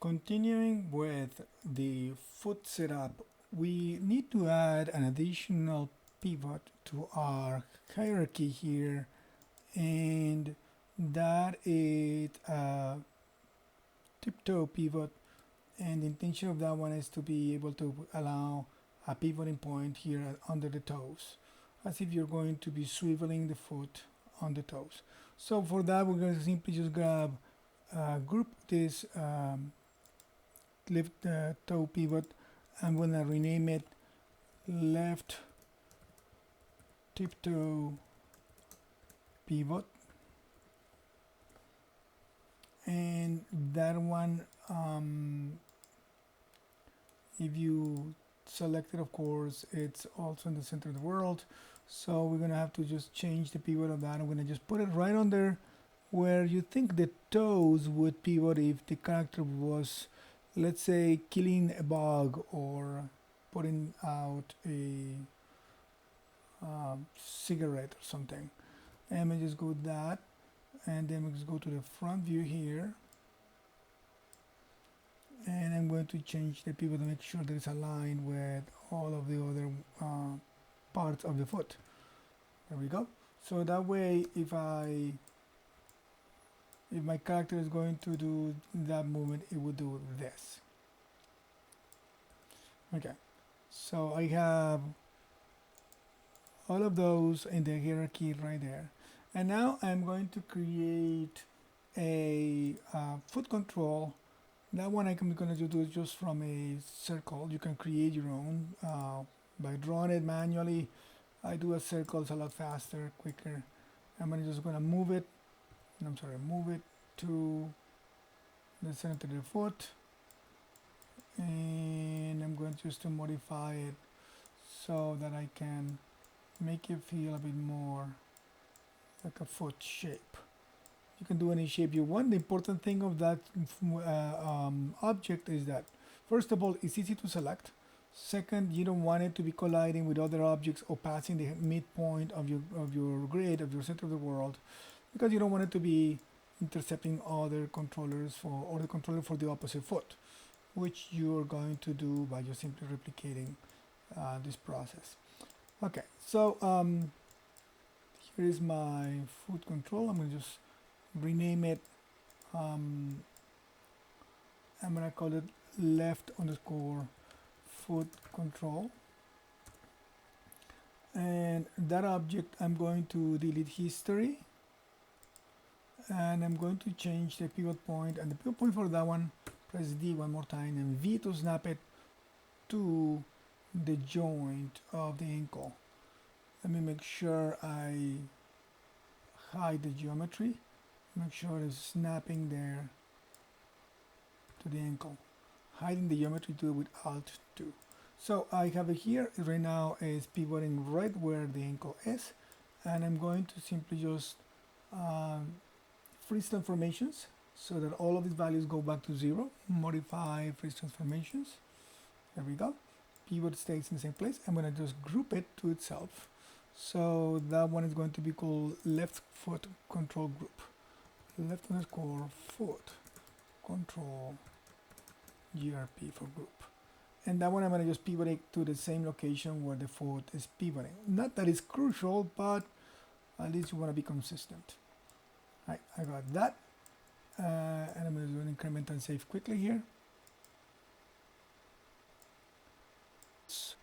Continuing with the foot setup, we need to add an additional pivot to our hierarchy here, and that is a tiptoe pivot, and the intention of that one is to be able to allow a pivoting point here under the toes, as if you're going to be swiveling the foot on the toes. So for that, we're going to simply just group this left toe pivot. I'm going to rename it left tiptoe pivot, and that one, if you select it, of course, it's also in the center of the world, so we're gonna have to just change the pivot of that. I'm gonna just put it right under where you think the toes would pivot if the character was, let's say, killing a bug or putting out a cigarette or something. And we just go with that, and then we just go to the front view here, and I'm going to change the pivot to make sure that it's aligned with all of the other parts of the foot. There we go. So that way, if my character is going to do that movement, it would do this. Okay, so I have all of those in the hierarchy right there, and now I'm going to create a foot control. That one I'm going to do just from a circle. You can create your own by drawing it manually. I do a circle, it's a lot faster, quicker. Just going to move it. Move it to the center of the foot, and I'm going just to modify it so that I can make it feel a bit more like a foot shape. You can do any shape you want. The important thing of that object is that, first of all, it's easy to select. Second, you don't want it to be colliding with other objects or passing the midpoint of your grid, of your center of the world, because you don't want it to be intercepting other controllers or the controller for the opposite foot, which you're going to do by just simply replicating this process. Okay, so here is my foot control. I'm going to just rename it. I'm going to call it left underscore foot control, and that object I'm going to delete history, and I'm going to change the pivot point, and the pivot point for that one, press D one more time and V to snap it to the joint of the ankle. Let me make sure I hide the geometry, make sure it's snapping there to the ankle. Hiding the geometry, do it with Alt 2. So I have it here, right now is pivoting right where the ankle is, and I'm going to simply just freeze transformations so that all of these values go back to 0. Modify freeze transformations. There we go. Pivot stays in the same place. I'm going to just group it to itself. So that one is going to be called left foot control group. Left underscore foot control GRP for group. And that one I'm going to just pivot it to the same location where the foot is pivoting. Not that it's crucial, but at least you want to be consistent. Right, I got that. And I'm going to do an increment and save quickly here.